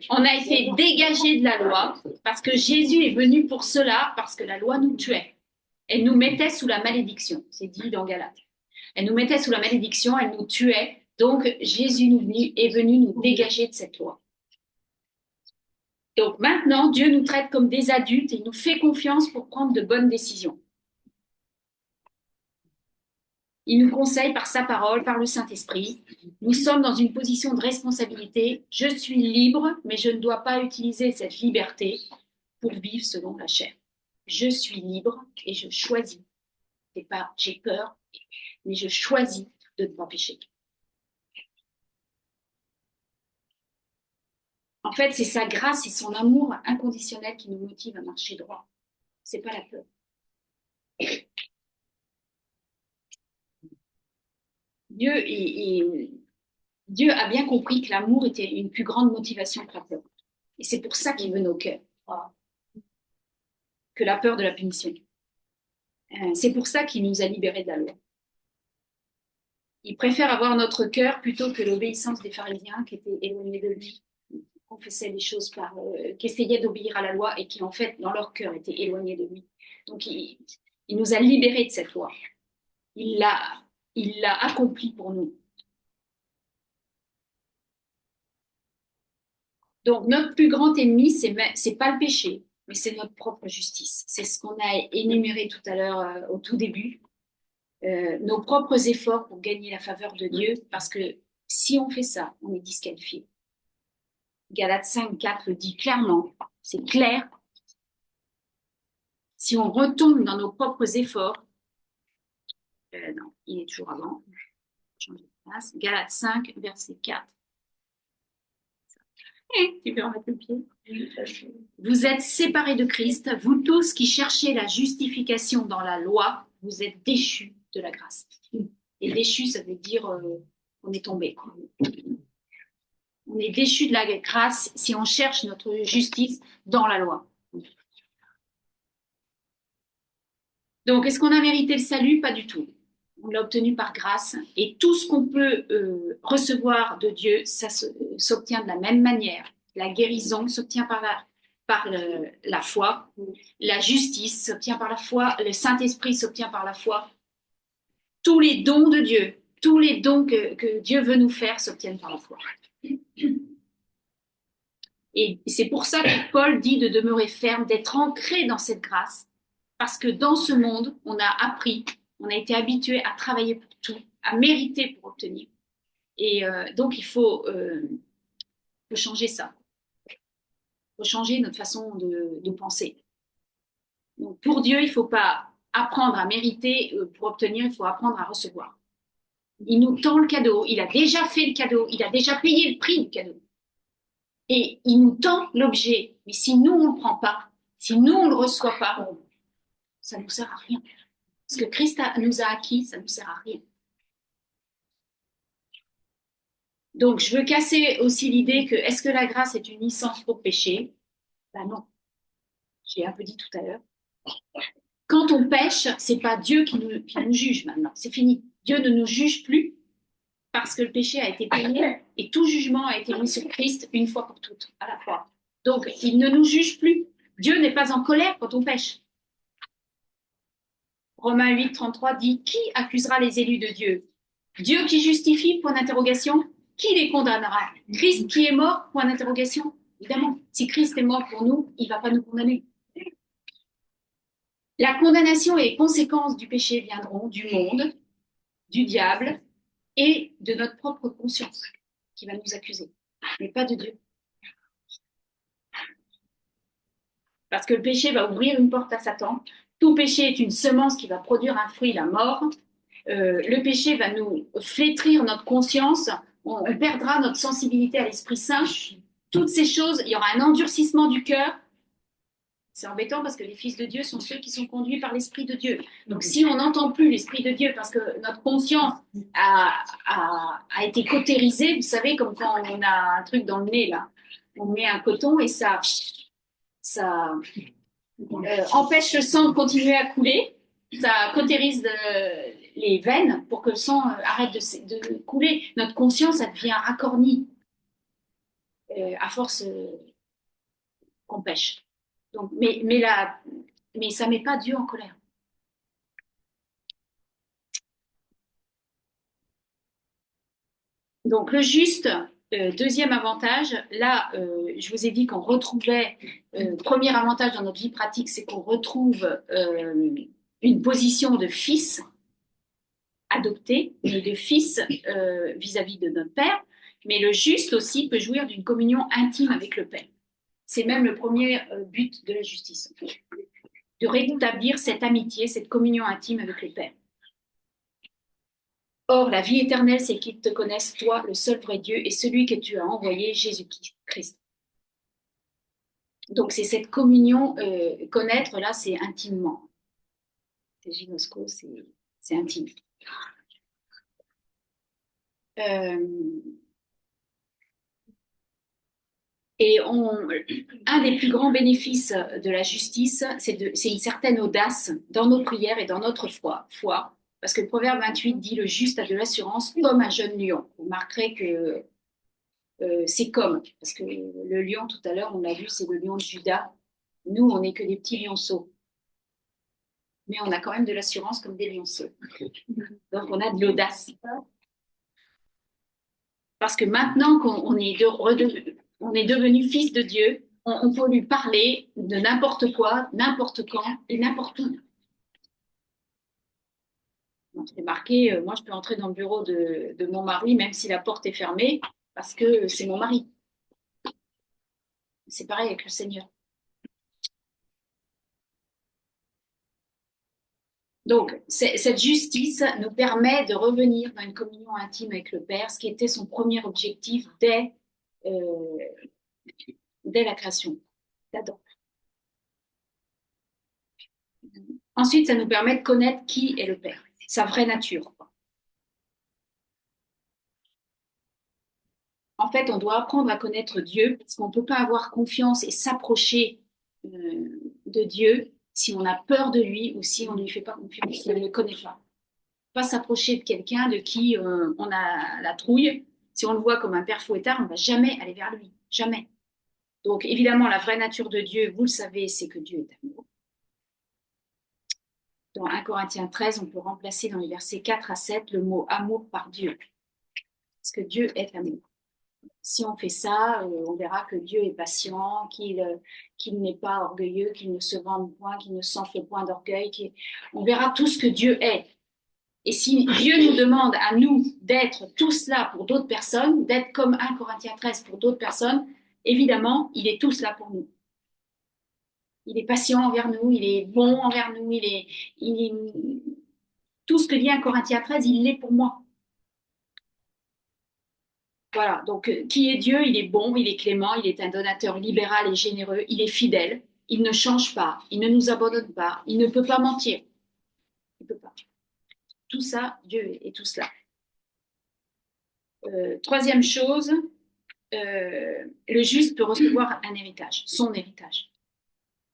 on a été dégagé de la loi parce que Jésus est venu pour cela, parce que la loi nous tuait. Elle nous mettait sous la malédiction, c'est dit dans Galates. Elle nous mettait sous la malédiction, elle nous tuait. Donc, Jésus est venu nous dégager de cette loi. Donc maintenant, Dieu nous traite comme des adultes et il nous fait confiance pour prendre de bonnes décisions. Il nous conseille par sa parole, par le Saint-Esprit. Nous sommes dans une position de responsabilité. Je suis libre, mais je ne dois pas utiliser cette liberté pour vivre selon la chair. Je suis libre et je choisis. C'est pas j'ai peur, mais je choisis de ne pas pécher. En fait, c'est sa grâce et son amour inconditionnel qui nous motive à marcher droit. C'est pas la peur. Dieu a bien compris que l'amour était une plus grande motivation que la peur. Et c'est pour ça qu'il veut nos cœurs, que la peur de la punition. C'est pour ça qu'il nous a libérés de la loi. Il préfère avoir notre cœur plutôt que l'obéissance des pharisiens qui étaient éloignés de lui, qui confessaient les choses qui essayaient d'obéir à la loi et qui, en fait, dans leur cœur, étaient éloignés de lui. Donc, il nous a libérés de cette loi. Il l'a accompli pour nous. Donc, notre plus grand ennemi, c'est pas le péché, mais c'est notre propre justice. C'est ce qu'on a énuméré tout à l'heure au tout début. Nos propres efforts pour gagner la faveur de Dieu, parce que si on fait ça, on est disqualifié. Galates 5:4 le dit clairement, c'est clair. Si on retourne dans nos propres efforts, non, il est toujours avant. Changer de place. Galates 5, verset 4. Tu peux remettre le pied. Vous êtes séparés de Christ, vous tous qui cherchez la justification dans la loi, vous êtes déchus de la grâce. Et déchus, ça veut dire on est tombé. On est déchus de la grâce si on cherche notre justice dans la loi. Donc, est-ce qu'on a mérité le salut? Pas du tout. On l'a obtenu par grâce. Et tout ce qu'on peut recevoir de Dieu, ça s'obtient de la même manière. La guérison s'obtient par la foi. La justice s'obtient par la foi. Le Saint-Esprit s'obtient par la foi. Tous les dons de Dieu, tous les dons que Dieu veut nous faire s'obtiennent par la foi. Et c'est pour ça que Paul dit de demeurer ferme, d'être ancré dans cette grâce. Parce que dans ce monde, on a appris, on a été habitué à travailler pour tout, à mériter pour obtenir. Et donc, il faut changer ça. Il faut changer notre façon de penser. Donc, pour Dieu, il ne faut pas apprendre à mériter pour obtenir, il faut apprendre à recevoir. Il nous tend le cadeau, il a déjà fait le cadeau, il a déjà payé le prix du cadeau. Et il nous tend l'objet. Mais si nous, on ne le prend pas, si nous, on ne le reçoit pas, ça ne nous sert à rien. Ce que Christ nous a acquis, ça ne nous sert à rien. Donc, je veux casser aussi l'idée que est-ce que la grâce est une licence pour pécher? Ben non, j'ai un peu dit tout à l'heure. Quand on pêche, c'est pas Dieu qui nous juge maintenant, c'est fini. Dieu ne nous juge plus parce que le péché a été payé et tout jugement a été mis sur Christ une fois pour toutes, à la fois. Donc, il ne nous juge plus. Dieu n'est pas en colère quand on pêche. Romains 8, 33 dit, qui accusera les élus de Dieu? Dieu qui justifie, point d'interrogation. Qui les condamnera? Christ qui est mort, point d'interrogation. Évidemment, si Christ est mort pour nous, il ne va pas nous condamner. La condamnation et les conséquences du péché viendront du monde, du diable et de notre propre conscience qui va nous accuser, mais pas de Dieu. Parce que le péché va ouvrir une porte à Satan. Tout péché est une semence qui va produire un fruit, la mort. Le péché va nous flétrir notre conscience. On perdra notre sensibilité à l'Esprit Saint. Toutes ces choses, il y aura un endurcissement du cœur. C'est embêtant parce que les fils de Dieu sont ceux qui sont conduits par l'Esprit de Dieu. Donc si on n'entend plus l'Esprit de Dieu parce que notre conscience a été cautérisée, vous savez, comme quand on a un truc dans le nez, là, on met un coton et ça empêche le sang de continuer à couler, ça cautérise les veines pour que le sang arrête de couler. Notre conscience, ça devient racornie à force qu'on pêche. Donc, mais ça ne met pas Dieu en colère. Donc le juste, deuxième avantage, là, je vous ai dit qu'on retrouvait, premier avantage dans notre vie pratique, c'est qu'on retrouve une position de fils adopté, mais de fils vis-à-vis de notre Père. Mais le juste aussi peut jouir d'une communion intime avec le Père. C'est même le premier but de la justice, en fait, de rétablir cette amitié, cette communion intime avec le Père. Or, la vie éternelle, c'est qu'ils te connaissent, toi, le seul vrai Dieu, et celui que tu as envoyé, Jésus-Christ. Donc, c'est cette communion, connaître, là, c'est intimement. C'est gynosco, c'est intime. Et un des plus grands bénéfices de la justice, c'est une certaine audace dans nos prières et dans notre foi. Parce que le Proverbe 28 dit le juste a de l'assurance comme un jeune lion. Vous remarquerez que c'est comme, parce que le lion, tout à l'heure, on l'a vu, c'est le lion de Juda. Nous, on n'est que des petits lionceaux. Mais on a quand même de l'assurance comme des lionceaux. Donc, on a de l'audace. Parce que maintenant qu'on est devenu fils de Dieu, on peut lui parler de n'importe quoi, n'importe quand et n'importe où. C'est marqué, moi je peux entrer dans le bureau de mon mari même si la porte est fermée parce que c'est mon mari. C'est pareil avec le Seigneur. Donc, cette justice nous permet de revenir dans une communion intime avec le Père, ce qui était son premier objectif dès la création d'Adam. Ensuite, ça nous permet de connaître qui est le Père, sa vraie nature. En fait, on doit apprendre à connaître Dieu parce qu'on ne peut pas avoir confiance et s'approcher de Dieu si on a peur de lui ou si on ne lui fait pas confiance, si on ne le connaît pas. Pas s'approcher de quelqu'un de qui on a la trouille. Si on le voit comme un père fouettard, on ne va jamais aller vers lui. Jamais. Donc, évidemment, la vraie nature de Dieu, vous le savez, c'est que Dieu est amour. Dans 1 Corinthiens 13, on peut remplacer dans les versets 4 à 7 le mot amour par Dieu. Parce que Dieu est amour. Si on fait ça, on verra que Dieu est patient, qu'il n'est pas orgueilleux, qu'il ne se vante point, qu'il ne s'enfle point d'orgueil. On verra tout ce que Dieu est. Et si Dieu nous demande à nous d'être tout cela pour d'autres personnes, d'être comme 1 Corinthiens 13 pour d'autres personnes, évidemment, il est tout cela pour nous. Il est patient envers nous, il est bon envers nous, tout ce que dit 1 Corinthiens 13, il l'est pour moi. Voilà, donc qui est Dieu? Il est bon, il est clément, il est un donateur libéral et généreux, il est fidèle, il ne change pas, il ne nous abandonne pas, il ne peut pas mentir. Il peut pas. Tout ça, Dieu est tout cela. Troisième chose, le juste peut recevoir un héritage, son héritage.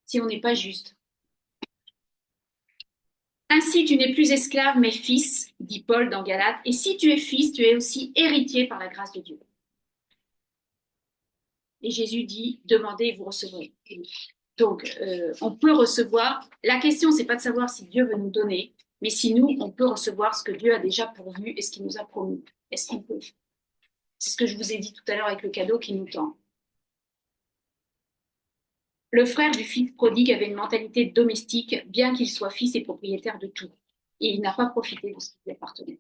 Si on n'est pas juste. Ainsi, tu n'es plus esclave, mais fils, dit Paul dans Galates, et si tu es fils, tu es aussi héritier par la grâce de Dieu. Et Jésus dit, demandez et vous recevrez. Donc, on peut recevoir. La question, c'est pas de savoir si Dieu veut nous donner, mais si nous, on peut recevoir ce que Dieu a déjà pourvu et ce qu'il nous a promis. Est-ce qu'on peut? C'est ce que je vous ai dit tout à l'heure avec le cadeau qui nous tend. Le frère du fils prodigue avait une mentalité domestique, bien qu'il soit fils et propriétaire de tout. Et il n'a pas profité de ce qui lui appartenait.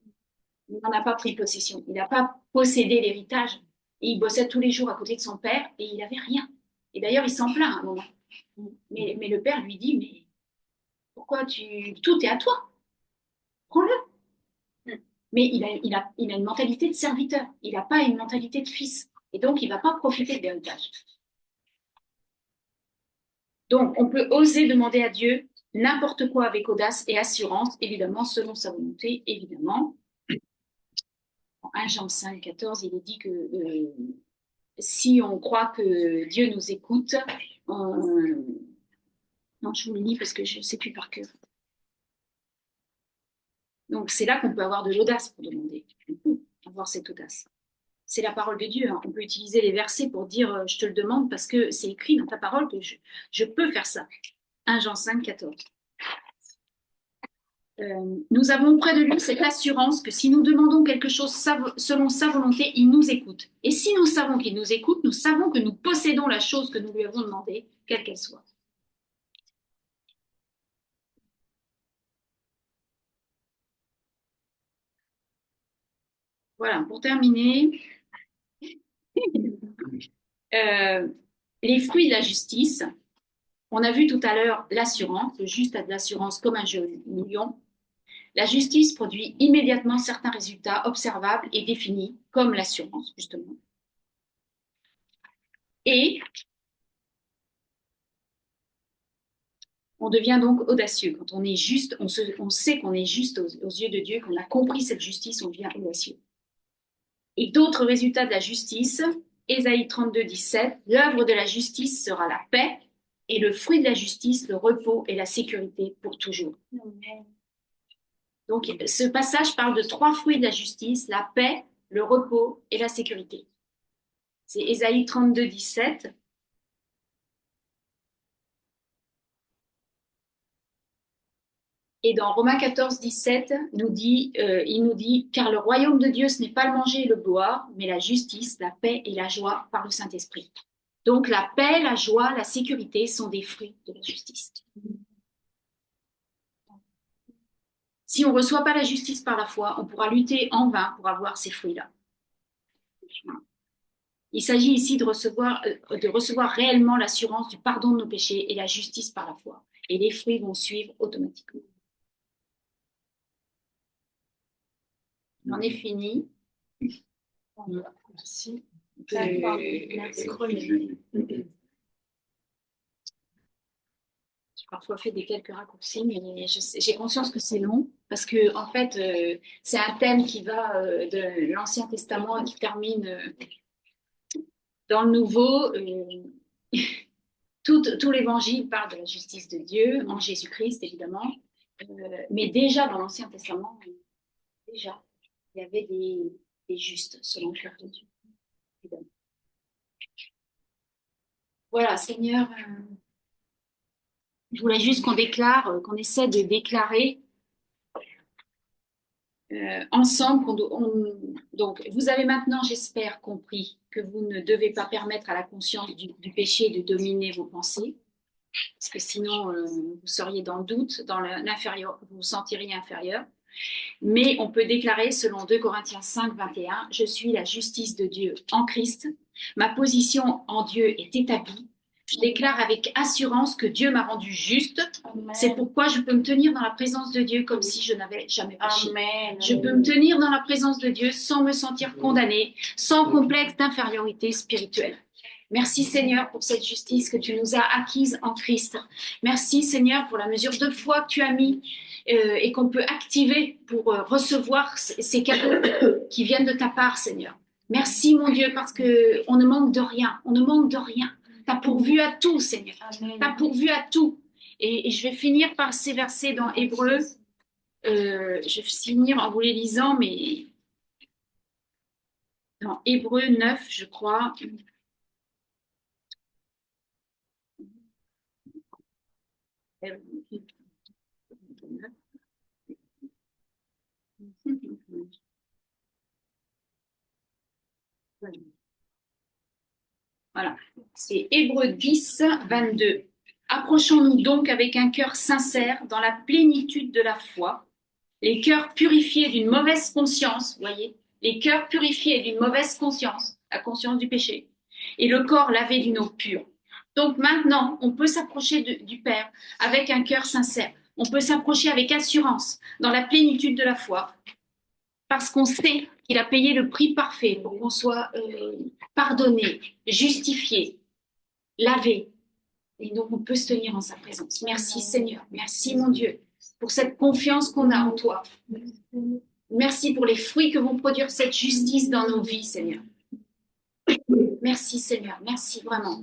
Il n'en a pas pris possession. Il n'a pas possédé l'héritage. Et il bossait tous les jours à côté de son père et il n'avait rien. Et d'ailleurs, il s'en plaint à un moment. Mais le père lui dit, mais pourquoi tout est à toi? Prends-le. Mais il a une mentalité de serviteur. Il n'a pas une mentalité de fils. Et donc, il ne va pas profiter de l'héritage. Donc, on peut oser demander à Dieu n'importe quoi avec audace et assurance, évidemment, selon sa volonté, évidemment. En 1 Jean 5, 14, il est dit que si on croit que Dieu nous écoute, non, je vous le lis parce que je ne sais plus par cœur. Donc, c'est là qu'on peut avoir de l'audace pour demander. On peut avoir cette audace. C'est la parole de Dieu. Hein. On peut utiliser les versets pour dire je te le demande parce que c'est écrit dans ta parole que je peux faire ça. 1 Jean 5, 14. Nous avons auprès de lui cette assurance que si nous demandons quelque chose selon sa volonté, il nous écoute. Et si nous savons qu'il nous écoute, nous savons que nous possédons la chose que nous lui avons demandée, quelle qu'elle soit. Voilà, pour terminer, les fruits de la justice. On a vu tout à l'heure l'assurance, le juste a de l'assurance comme un jeune lion. La justice produit immédiatement certains résultats observables et définis, comme l'assurance, justement. Et on devient donc audacieux. Quand on est juste, on sait qu'on est juste aux yeux de Dieu, qu'on a compris cette justice, on devient audacieux. Et d'autres résultats de la justice, Ésaïe 32, 17, l'œuvre de la justice sera la paix, et le fruit de la justice, le repos et la sécurité pour toujours. Amen. Donc, ce passage parle de 3 fruits de la justice, la paix, le repos et la sécurité. C'est Ésaïe 32, 17. Et dans Romains 14, 17, il nous dit, car le royaume de Dieu, ce n'est pas le manger et le boire, mais la justice, la paix et la joie par le Saint-Esprit. Donc, la paix, la joie, la sécurité sont des fruits de la justice. Si on ne reçoit pas la justice par la foi, on pourra lutter en vain pour avoir ces fruits-là. Il s'agit ici de recevoir réellement l'assurance du pardon de nos péchés et la justice par la foi. Et les fruits vont suivre automatiquement. J'en ai fini. Merci. J'ai parfois fait quelques raccourcis, mais j'ai conscience que c'est long parce que en fait, c'est un thème qui va de l'Ancien Testament et qui termine dans le Nouveau. Tout l'Évangile parle de la justice de Dieu en Jésus-Christ, évidemment, mais déjà dans l'Ancien Testament, déjà, il y avait des justes selon le cœur de Dieu, évidemment. Voilà, Seigneur. Je voulais juste qu'on déclare, qu'on essaie de déclarer ensemble. Donc, vous avez maintenant, j'espère, compris que vous ne devez pas permettre à la conscience du péché de dominer vos pensées, parce que sinon, vous seriez dans le doute, dans l'inférieur, vous vous sentiriez inférieur. Mais on peut déclarer, selon 2 Corinthiens 5, 21, « Je suis la justice de Dieu en Christ. Ma position en Dieu est établie. Je déclare avec assurance que Dieu m'a rendu juste. Amen. C'est pourquoi je peux me tenir dans la présence de Dieu comme si je n'avais jamais péché. Amen. Je peux me tenir dans la présence de Dieu sans me sentir condamnée, sans complexe d'infériorité spirituelle. Merci Seigneur pour cette justice que tu nous as acquise en Christ. Merci Seigneur pour la mesure de foi que tu as mis et qu'on peut activer pour recevoir ces cadeaux qui viennent de ta part, Seigneur. Merci mon Dieu parce que on ne manque de rien, on ne manque de rien. Tu as pourvu à tout, Seigneur. Tu as pourvu à tout. Et je vais finir par ces versets dans Hébreux. Je vais finir en vous les lisant, mais dans Hébreux 9, je crois. Voilà, c'est Hébreux 10, 22. Approchons-nous donc avec un cœur sincère dans la plénitude de la foi, les cœurs purifiés d'une mauvaise conscience, voyez, les cœurs purifiés d'une mauvaise conscience, la conscience du péché, et le corps lavé d'une eau pure. Donc maintenant, on peut s'approcher du Père avec un cœur sincère. On peut s'approcher avec assurance dans la plénitude de la foi, parce qu'on sait qu'il a payé le prix parfait pour qu'on soit pardonné, justifié, lavé. Et donc, on peut se tenir en sa présence. Merci Seigneur, merci mon Dieu, pour cette confiance qu'on a en toi. Merci pour les fruits que vont produire cette justice dans nos vies, Seigneur. Merci Seigneur, merci vraiment.